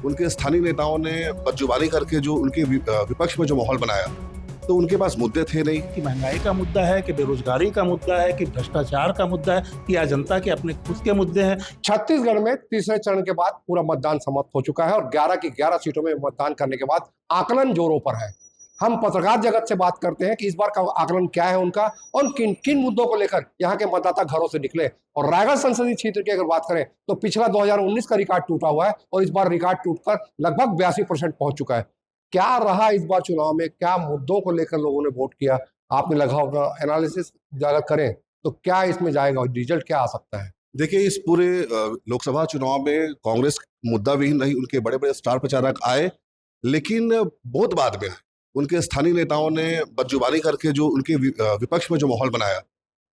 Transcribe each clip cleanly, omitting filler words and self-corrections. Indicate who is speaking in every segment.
Speaker 1: उनके स्थानीय नेताओं ने बदजुबानी करके जो उनके विपक्ष में जो माहौल बनाया, तो उनके पास मुद्दे थे नहीं।
Speaker 2: कि महंगाई का मुद्दा है, कि बेरोजगारी का मुद्दा है, कि भ्रष्टाचार का मुद्दा है, कि जनता के अपने खुद के मुद्दे हैं।
Speaker 3: छत्तीसगढ़ में तीसरे चरण के बाद पूरा मतदान समाप्त हो चुका है और 11 की 11 सीटों में मतदान करने के बाद आकलन जोरों पर है। हम पत्रकार जगत से बात करते हैं कि इस बार का आकलन क्या है उनका और किन किन मुद्दों को लेकर यहाँ के मतदाता घरों से निकले। और रायगढ़ संसदीय क्षेत्र की अगर बात करें तो पिछला 2019 का रिकॉर्ड टूटा हुआ है और इस बार रिकॉर्ड टूटकर लगभग 82% पहुंच चुका है। क्या रहा इस बार चुनाव में, क्या मुद्दों को लेकर लोगों ने वोट किया, आपने लगा होगा एनालिसिस अगर करें तो क्या इसमें जाएगा और रिजल्ट क्या आ सकता है?
Speaker 1: देखिए, इस पूरे लोकसभा चुनाव में कांग्रेस मुद्दा भी नहीं, उनके बड़े बड़े स्टार प्रचारक आए, लेकिन बहुत बाद में उनके स्थानीय नेताओं ने बदजुबानी करके जो उनके विपक्ष में जो माहौल बनाया,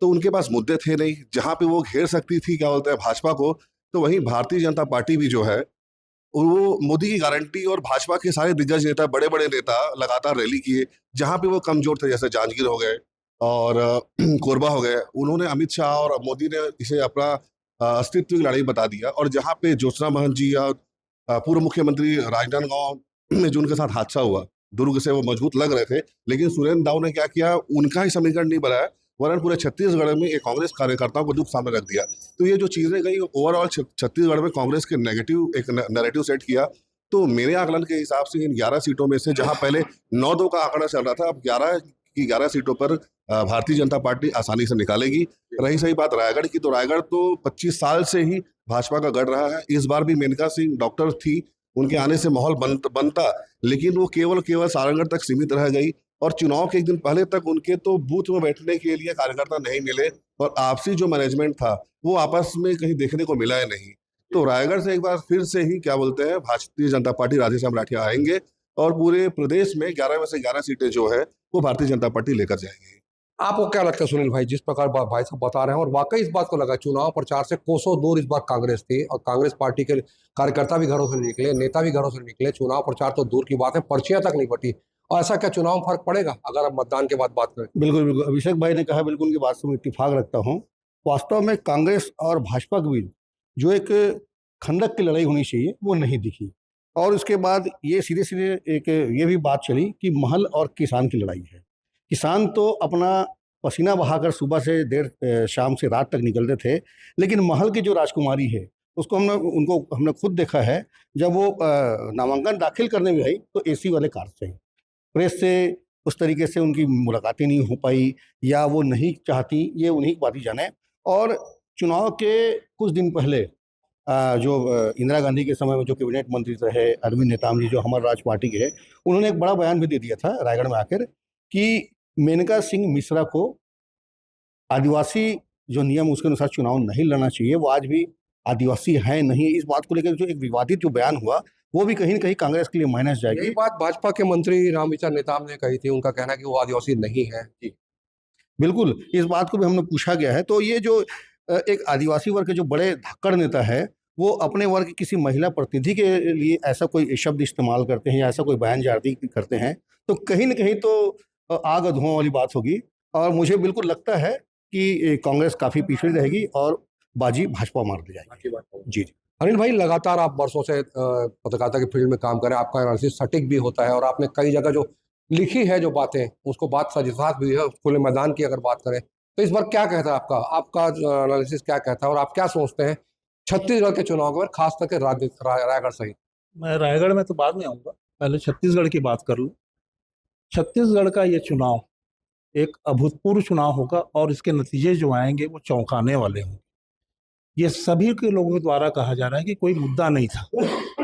Speaker 1: तो उनके पास मुद्दे थे नहीं। जहां पे वो घेर सकती थी क्या बोलते हैं भाजपा को, तो वहीं भारतीय जनता पार्टी भी जो है वो मोदी की गारंटी और भाजपा के सारे दिग्गज नेता, बड़े बड़े नेता लगातार रैली किए। जहां पे वो कमजोर थे, जैसे जांजगीर हो गए और कोरबा हो गए, उन्होंने अमित शाह और मोदी ने इसे अपना अस्तित्व की लड़ाई बता दिया। और जहां पे ज्योत्सना महंत जी या पूर्व मुख्यमंत्री राजनांदगांव में जो उनके साथ हादसा हुआ, दुर्ग से वो मजबूत लग रहे थे, लेकिन सुरेंद्र दाऊ ने क्या किया, उनका ही समीकरण नहीं बनाया, वरन पूरे छत्तीसगढ़ में एक कांग्रेस कार्यकर्ताओं को दुख सामने रख दिया। तो ये जो चीजें गई, ओवरऑल छत्तीसगढ़ में कांग्रेस के नेगेटिव एक नैरेटिव सेट किया। तो मेरे आकलन के हिसाब से इन 11 सीटों में से, जहां पहले 9-2 का आंकड़ा चल रहा था, अब 11 की 11 सीटों पर भारतीय जनता पार्टी आसानी से निकालेगी। रही सही बात रायगढ़ की, तो रायगढ़ तो 25 साल से ही भाजपा का गढ़ रहा है। इस बार भी मेनका सिंह डॉक्टर थी, उनके आने से माहौल बनता, लेकिन वो केवल सारंगढ़ तक सीमित रह गई। और चुनाव के एक दिन पहले तक उनके तो बूथ में बैठने के लिए कार्यकर्ता नहीं मिले और आपसी जो मैनेजमेंट था वो आपस में कहीं देखने को मिला ही नहीं। तो रायगढ़ से एक बार फिर से ही क्या बोलते हैं भारतीय जनता पार्टी, राधेश्याम राठिया आएंगे और पूरे प्रदेश में 11 में से 11 सीटें जो है वो भारतीय जनता पार्टी लेकर जाएंगी।
Speaker 3: आपको क्या लगता है सुनील भाई, जिस प्रकार भाई साहब बता रहे हैं, और वाकई इस बात को लगा चुनाव प्रचार से कोसों दूर इस बार कांग्रेस थी और कांग्रेस पार्टी के कार्यकर्ता भी घरों से निकले, नेता भी घरों से निकले, चुनाव प्रचार तो दूर की बात है, पर्चियां तक नहीं बटी। और ऐसा क्या चुनाव फर्क पड़ेगा अगर आप मतदान के बाद बात करें?
Speaker 4: बिल्कुल बिल्कुल, अभिषेक भाई ने कहा, बिल्कुल उनकी बात से मैं इत्तेफाक रखता हूँ। वास्तव में कांग्रेस और भाजपा के बीच जो एक खंडक की लड़ाई होनी चाहिए वो नहीं दिखी, और उसके बाद ये सीधे सीधे एक ये भी बात चली कि महल और किसान की लड़ाई है। किसान तो अपना पसीना बहाकर सुबह से देर शाम से रात तक निकलते थे, लेकिन महल की जो राजकुमारी है उसको हमने खुद देखा है। जब वो नामांकन दाखिल करने में आई तो एसी वाले कार से, प्रेस से उस तरीके से उनकी मुलाकातें नहीं हो पाई, या वो नहीं चाहती, ये उन्हीं की बात ही जाने। और चुनाव के कुछ दिन पहले जो इंदिरा गांधी के समय में जो कैबिनेट मंत्री रहे अरविंद नेताम जी, जो हमारे राज पार्टी के हैं, उन्होंने एक बड़ा बयान भी दे दिया था रायगढ़ में आकर कि मेनका सिंह मिश्रा को आदिवासी जो नियम उसके अनुसार चुनाव नहीं लड़ना चाहिए, वो आज भी आदिवासी है नहीं। इस बात को लेकर जो एक विवादित जो बयान हुआ वो भी कहीं न कहीं कांग्रेस के लिए माइनस जाएगी।
Speaker 3: यही बात भाजपा के मंत्री रामविचार नेताम ने कही थी, उनका कहना है कि वो आदिवासी नहीं है। जी
Speaker 4: बिल्कुल, इस बात को भी हमने पूछा गया है। तो ये जो एक आदिवासी वर्ग के जो बड़े धाकड़ नेता है, वो अपने वर्ग की किसी महिला प्रतिनिधि के लिए ऐसा कोई शब्द इस्तेमाल करते हैं या ऐसा कोई बयान जारी करते हैं, तो कहीं न कहीं तो आग और धुआं वाली बात होगी। और मुझे बिल्कुल लगता है कि कांग्रेस काफ़ी पिछड़ी रहेगी और बाजी भाजपा मार दी जाएगी। जी जी।
Speaker 3: अनिल भाई, लगातार आप वर्षों से पत्रकारिता के फील्ड में काम करें, आपका एनालिसिस सटीक भी होता है और आपने कई जगह जो लिखी है जो बातें, उसको बात सजसात भी है। खुले मैदान की अगर बात करें तो इस बार क्या कहता है आपका एनालिसिस क्या कहता है और आप क्या सोचते हैं छत्तीसगढ़ के चुनाव में, खास करके रायगढ़ सहित?
Speaker 2: मैं रायगढ़ में तो बाद में आऊँगा, पहले छत्तीसगढ़ की बात कर लूँ। छत्तीसगढ़ का ये चुनाव एक अभूतपूर्व चुनाव होगा और इसके नतीजे जो आएंगे वो चौंकाने वाले होंगे। ये सभी के लोगों द्वारा कहा जा रहा है कि कोई मुद्दा नहीं था,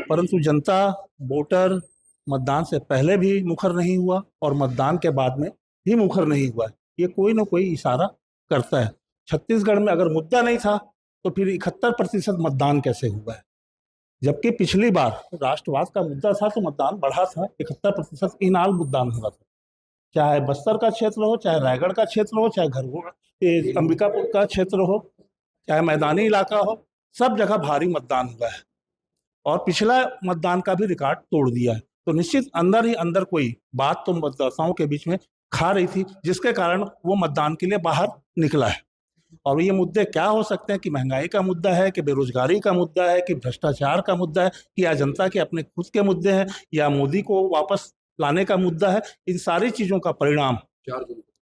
Speaker 2: परंतु जनता, वोटर मतदान से पहले भी मुखर नहीं हुआ और मतदान के बाद में भी मुखर नहीं हुआ। ये कोई ना कोई इशारा करता है। छत्तीसगढ़ में अगर मुद्दा नहीं था तो फिर 71% मतदान कैसे हुआ है, जबकि पिछली बार राष्ट्रवाद का मुद्दा था तो मतदान बढ़ा था, 71% इनाल मतदान हुआ था। चाहे बस्तर का क्षेत्र हो, चाहे रायगढ़ का क्षेत्र हो, चाहे अंबिकापुर का क्षेत्र हो, चाहे मैदानी इलाका हो, सब जगह भारी मतदान हुआ है और पिछला मतदान का भी रिकॉर्ड तोड़ दिया है। तो निश्चित अंदर ही अंदर कोई बात तो मतदाताओं के बीच में खा रही थी, जिसके कारण वो मतदान के लिए बाहर निकला है। और ये मुद्दे क्या हो सकते हैं कि महंगाई का मुद्दा है, कि बेरोजगारी का मुद्दा है, कि भ्रष्टाचार का मुद्दा है, कि या जनता के अपने खुद के मुद्दे हैं, या मोदी को वापस लाने का मुद्दा है। इन सारी चीजों का परिणाम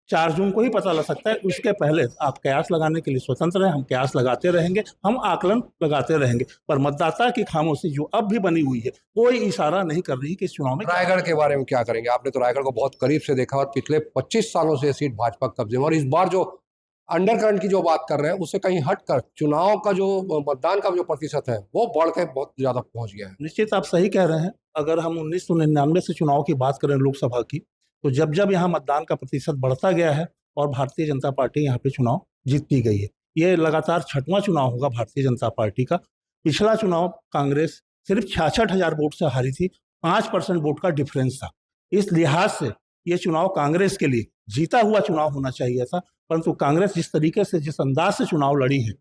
Speaker 2: 4 जून को ही पता लग सकता है। उसके पहले आप कयास लगाने के लिए स्वतंत्र हैं, हम कयास लगाते रहेंगे, हम आकलन लगाते रहेंगे, पर मतदाता की खामोशी जो अब भी बनी हुई है, कोई इशारा नहीं कर रही कि इस चुनाव में
Speaker 3: रायगढ़ के बारे में क्या करेंगे? आपने तो रायगढ़ को बहुत करीब से देखा और पिछले 25 सालों से ये सीट भाजपा के कब्जे में, और इस बार जो अंडरकरंट की जो बात कर रहे हैं उससे कहीं हटकर चुनाव का जो मतदान का जो प्रतिशत है वो बढ़ के बहुत ज्यादा पहुंच गया है।
Speaker 2: निश्चित आप सही कह रहे हैं। अगर हम 1999 से चुनाव की बात करें लोकसभा की, तो जब जब यहाँ मतदान का प्रतिशत बढ़ता गया है और भारतीय जनता पार्टी यहाँ पे चुनाव जीतती गई है। ये लगातार 6वां चुनाव होगा भारतीय जनता पार्टी का। पिछला चुनाव कांग्रेस सिर्फ 66,000 वोट से हारी थी, 5% वोट का डिफरेंस था। इस लिहाज से ये चुनाव कांग्रेस के लिए जीता हुआ चुनाव होना चाहिए था, परंतु कांग्रेस जिस तरीके से, जिस अंदाज से चुनाव लड़ी है,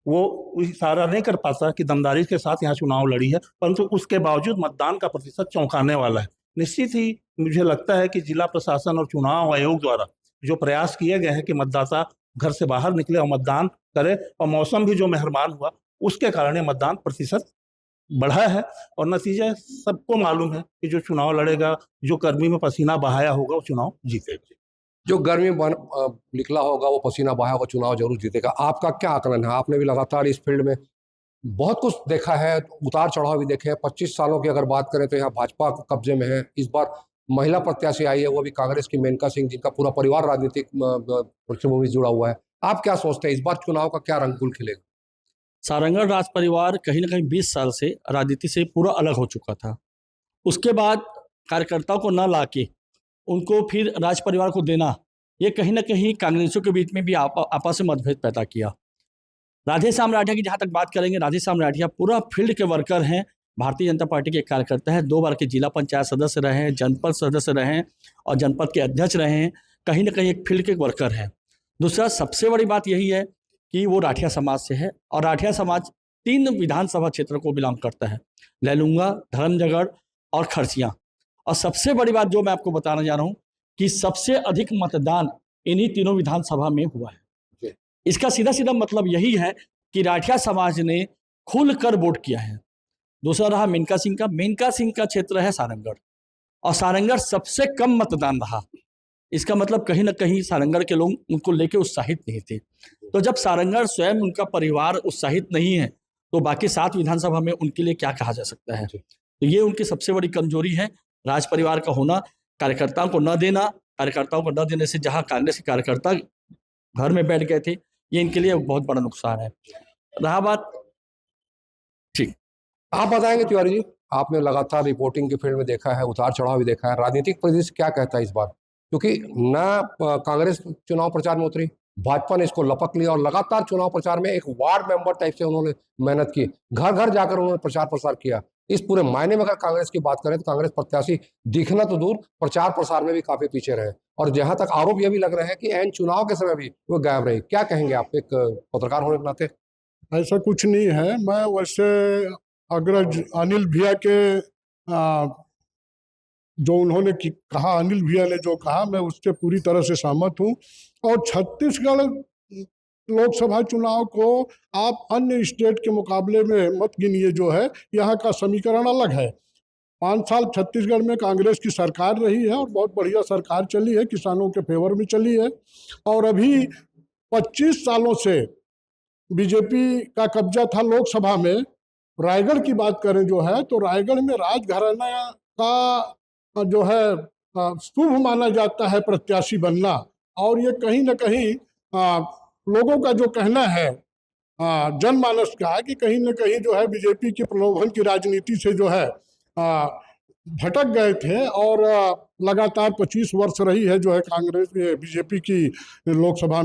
Speaker 2: वो इशारा नहीं कर पाता कि दमदारी के साथ यहाँ चुनाव लड़ी है, परंतु उसके बावजूद मतदान का प्रतिशत चौंकाने वाला है। निश्चित ही मुझे लगता है कि जिला प्रशासन और चुनाव आयोग द्वारा जो प्रयास किए गए हैं कि मतदाता घर से बाहर निकले और मतदान करे, और मौसम भी जो मेहरबान हुआ, उसके कारण ये मतदान प्रतिशत बढ़ा है। और नतीजा सबको मालूम है कि जो चुनाव लड़ेगा, जो कर्मी में पसीना बहाया होगा, वो चुनाव जीतेगा।
Speaker 3: जो गर्मी निकला होगा वो पसीना बहाया होगा, चुनाव जरूर जीतेगा। आपका क्या आकलन है? आपने भी लगातार इस फील्ड में बहुत कुछ देखा है, उतार चढ़ाव भी देखे हैं। 25 सालों की अगर बात करें तो यहाँ भाजपा कब्जे में है। इस बार महिला प्रत्याशी आई है, वो भी कांग्रेस की मेनका सिंह, जिनका पूरा परिवार राजनीतिक पृष्ठभूमि से जुड़ा हुआ है। आप क्या सोचते हैं इस बार चुनाव का क्या रंगपुर खिलेगा?
Speaker 5: सारंगढ़ राज परिवार कहीं ना कहीं 20 साल से राजनीति से पूरा अलग हो चुका था। उसके बाद कार्यकर्ताओं को न लाके उनको फिर राज परिवार को देना, ये कहीं ना कहीं कांग्रेसियों के बीच में भी आपस में मतभेद पैदा किया। राधेश्याम राठिया की जहाँ तक बात करेंगे, राधेश्याम राठिया पूरा फील्ड के वर्कर हैं, भारतीय जनता पार्टी के कार्यकर्ता हैं, 2 बार के जिला पंचायत सदस्य रहे हैं, जनपद सदस्य रहे हैं और जनपद के अध्यक्ष रहे हैं। कहीं ना कहीं एक फील्ड के वर्कर हैं। दूसरा सबसे बड़ी बात यही है कि वो राठिया समाज से है, और राठिया समाज 3 विधानसभा क्षेत्र को बिलोंग करता है, लैलूंगा, धर्मजगढ़ और खरसिया। और सबसे बड़ी बात जो मैं आपको बताना जा रहा हूँ कि सबसे अधिक मतदान इन्हीं तीनों विधानसभा में हुआ है। इसका सीधा सीधा मतलब यही है कि राठिया समाज ने खुलकर वोट किया है। दूसरा रहा मेनका सिंह का क्षेत्र है सारंगढ़, और सारंगढ़ सबसे कम मतदान रहा। इसका मतलब कहीं ना कहीं सारंगढ़ के लोग उनको लेके उत्साहित नहीं थे। तो जब सारंगढ़ स्वयं, उनका परिवार उत्साहित नहीं है, तो बाकी 7 विधानसभा में उनके लिए क्या कहा जा सकता है? तो ये उनकी सबसे बड़ी कमजोरी है, राज परिवार का होना, कार्यकर्ताओं को न देना। कार्यकर्ताओं को न देने से जहां कांग्रेस के कार्यकर्ता घर में बैठ गए थे, ये इनके लिए बहुत बड़ा नुकसान है। रहा बात, ठीक,
Speaker 3: आप बताएंगे तिवारी जी, आपने लगातार रिपोर्टिंग के फील्ड में देखा है, उतार चढ़ाव भी देखा है, राजनीतिक परिदृश्य क्या कहता है इस बार? क्योंकि न कांग्रेस चुनाव प्रचार में उतरी, भाजपा ने इसको लपक लिया और लगातार चुनाव प्रचार में एक वार्ड मेंबर टाइप से उन्होंने मेहनत की, घर घर जाकर उन्होंने प्रचार प्रसार किया। इस पूरे मायने में अगर कांग्रेस की बात करें तो कांग्रेस प्रत्याशी दिखना तो दूर, प्रचार प्रसार में भी काफी पीछे रहे, और जहां तक आरोप यह भी लग रहे हैं कि एन चुनाव के समय भी वो गायब रही। क्या कहेंगे आप एक पत्रकार होने के नाते?
Speaker 6: ऐसा कुछ नहीं है। मैं वैसे अग्रज अनिल भैया के जो उन्होंने कहा, अनिल भैया ने जो कहा, मैं उससे पूरी तरह से सहमत हूँ। और छत्तीसगढ़ लोकसभा चुनाव को आप अन्य स्टेट के मुकाबले में मत गिनिए, जो है यहाँ का समीकरण अलग है। 5 साल छत्तीसगढ़ में कांग्रेस की सरकार रही है और बहुत बढ़िया सरकार चली है, किसानों के फेवर में चली है। और अभी 25 सालों से बीजेपी का कब्जा था लोकसभा में। रायगढ़ की बात करें जो है, तो रायगढ़ में राजघराना का जो है शुभ माना जाता है प्रत्याशी बनना। और ये कहीं ना कहीं लोगों का जो कहना है, जनमानस का, कि कहीं ना कहीं जो है बीजेपी की प्रलोभन की राजनीति से जो है भटक गए थे। और लगातार 25 वर्ष रही है जो है कांग्रेस बीजेपी की लोकसभा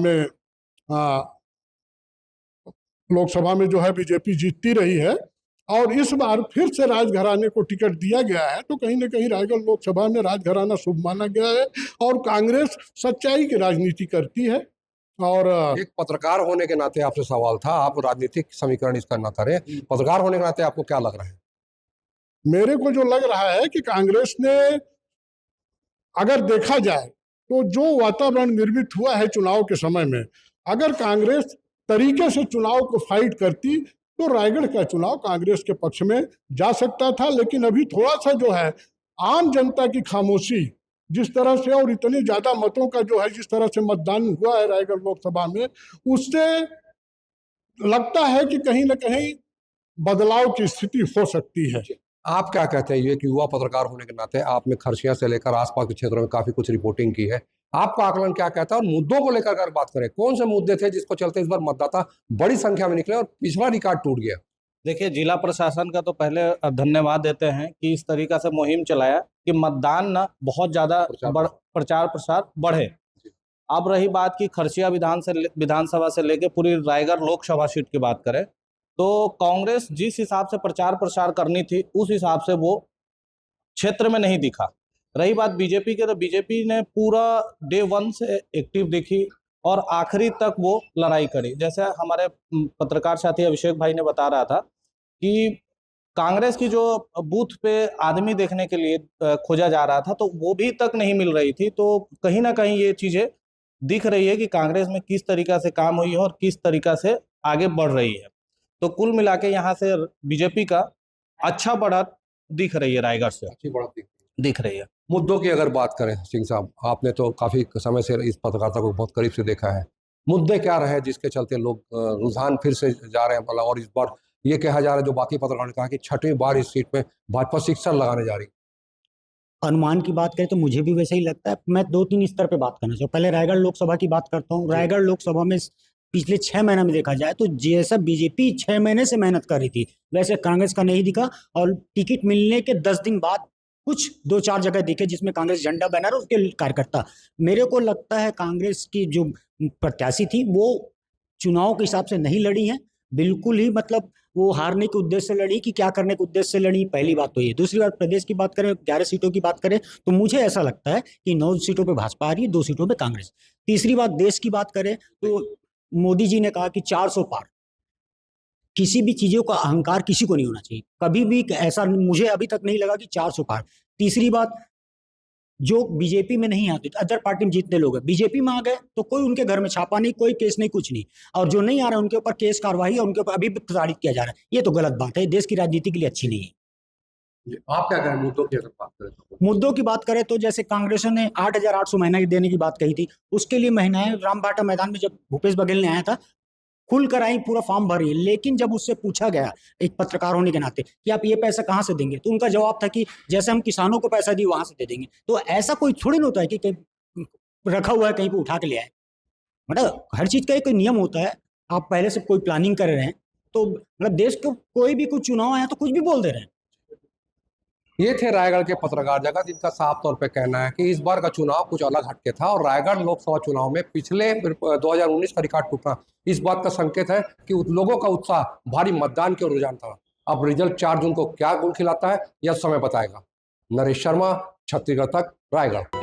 Speaker 6: में जो है बीजेपी जीतती रही है। और इस बार फिर से राजघराने को टिकट दिया गया है, तो कहीं ना कहीं रायगढ़ लोकसभा में राजघराना शुभ माना गया है। और कांग्रेस सच्चाई की राजनीति करती है। और
Speaker 3: एक पत्रकार होने के नाते आपसे सवाल था, आप राजनीतिक समीकरण इसका ना करें, पत्रकार होने के नाते आपको क्या लग रहा है?
Speaker 6: मेरे को जो लग रहा है कि कांग्रेस ने, अगर देखा जाए तो जो वातावरण निर्मित हुआ है चुनाव के समय में, अगर कांग्रेस तरीके से चुनाव को फाइट करती तो रायगढ़ का चुनाव कांग्रेस के पक्ष में जा सकता था। लेकिन अभी थोड़ा सा जो है आम जनता की खामोशी जिस तरह से और इतने ज्यादा मतों का जो है जिस तरह से मतदान हुआ है रायगढ़ लोकसभा में, उससे लगता है कि कहीं ना कहीं बदलाव की स्थिति हो सकती है।
Speaker 3: आप क्या कहते हैं, ये कि युवा पत्रकार होने के नाते आपने खरसिया से लेकर आसपास के क्षेत्रों में काफी कुछ रिपोर्टिंग की है, आपका आकलन क्या कहता है? और मुद्दों को लेकर अगर बात करें, कौन से मुद्दे थे जिसको चलते इस बार मतदाता बड़ी संख्या में निकले और पिछला रिकॉर्ड टूट गया?
Speaker 7: देखिए, जिला प्रशासन का तो पहले धन्यवाद देते हैं कि इस तरीका से मुहिम चलाया कि मतदान ना बहुत ज़्यादा प्रचार प्रसार बढ़े। अब रही बात की खरसिया विधानसभा से लेके पूरी रायगढ़ लोकसभा सीट की बात करें तो कांग्रेस जिस हिसाब से प्रचार प्रसार करनी थी उस हिसाब से वो क्षेत्र में नहीं दिखा। रही बात बीजेपी के, तो बीजेपी ने पूरा डे 1 से एक्टिव दिखी और आखिरी तक वो लड़ाई करी। जैसे हमारे पत्रकार साथी अभिषेक भाई ने बता रहा था कि कांग्रेस की जो बूथ पे आदमी देखने के लिए खोजा जा रहा था तो वो भी तक नहीं मिल रही थी। तो कहीं ना कहीं ये चीज़ें दिख रही है कि कांग्रेस में किस तरीका से काम हुई है और किस तरीका से आगे बढ़ रही है। तो कुल मिला के यहाँ से बीजेपी का अच्छा बढ़त दिख रही है, रायगढ़ से
Speaker 3: अच्छी बढ़त
Speaker 7: दिख रही है।
Speaker 3: मुद्दों की अगर बात करें सिंह साहब, आपने तो काफी समय से इस पत्रकारिता को बहुत करीब से देखा है, मुद्दे क्या रहे जिसके चलते लोग रुझान फिर से जा रहे हैं भला? और इस बार ये कहा जा रहा है, जो बाकी पत्रकारों ने कहा कि 6वीं बार इस सीट में भाजपा शिक्षण लगाने जा रही।
Speaker 8: अनुमान की बात करें तो मुझे भी वैसे ही लगता है। मैं 2-3 स्तर पे बात करना चाहूँ। पहले रायगढ़ लोकसभा की बात करता हूँ। रायगढ़ लोकसभा में पिछले 6 महीने में देखा जाए तो जैसा बीजेपी 6 महीने से मेहनत कर रही थी वैसे कांग्रेस का नहीं दिखा। और टिकट मिलने के 10 दिन बाद कुछ 2-4 जगह दिखे जिसमें कांग्रेस झंडा बैनर और उसके कार्यकर्ता। मेरे को लगता है कांग्रेस की जो प्रत्याशी थी वो चुनाव के हिसाब से नहीं लड़ी है, बिल्कुल ही मतलब वो हारने के उद्देश्य से लड़ी कि क्या करने के उद्देश्य से लड़ी, पहली बात तो ये। दूसरी बात, प्रदेश की बात करें 11 सीटों की बात करें तो मुझे ऐसा लगता है कि 9 सीटों पे भाजपा आ रही है, 2 सीटों पे कांग्रेस। तीसरी बात, देश की बात करें तो मोदी जी ने कहा कि 400 पार। किसी भी चीजों का अहंकार किसी को नहीं होना चाहिए, कभी भी ऐसा मुझे अभी तक नहीं लगा कि 400 पार। तीसरी बात, जो बीजेपी में नहीं आते, अदर पार्टी में जितने लोग हैं बीजेपी में आ गए तो कोई उनके घर में छापा नहीं, कोई केस नहीं, कुछ नहीं। और जो नहीं आ रहा है उनके ऊपर केस कार्रवाई और उनके ऊपर अभी भी प्रताड़ित किया जा रहा है। ये तो गलत बात है, देश की राजनीति के लिए अच्छी नहीं है।
Speaker 3: आप क्या कहें मुद्दों की अगर बात करें तो?
Speaker 8: मुद्दों की बात करें तो जैसे कांग्रेस ने 8,800 महीना देने की बात कही थी, उसके लिए महिलाएं रामबाटा मैदान में जब भूपेश बघेल ने आया था खुलकर आई, पूरा फॉर्म भरी। लेकिन जब उससे पूछा गया एक पत्रकार होने के नाते कि आप ये पैसा कहाँ से देंगे, तो उनका जवाब था कि जैसे हम किसानों को पैसा दिए वहां से दे देंगे। तो ऐसा कोई थोड़ी ना होता है कि कहीं रखा हुआ है कहीं पे उठा के ले आए। मतलब हर चीज का एक नियम होता है। आप पहले से कोई प्लानिंग कर रहे हैं तो मतलब देश को कोई भी कुछ चुनाव आया तो कुछ भी बोल दे रहे हैं।
Speaker 3: ये थे रायगढ़ के पत्रकार जगत, जिनका साफ तौर पे कहना है कि इस बार का चुनाव कुछ अलग हटके था और रायगढ़ लोकसभा चुनाव में पिछले 2019 का रिकॉर्ड टूटा इस बात का संकेत है कि लोगों का उत्साह भारी मतदान के रुझान था। अब रिजल्ट 4 जून को क्या गुल खिलाता है यह समय बताएगा। नरेश शर्मा, छत्तीसगढ़ तक, रायगढ़।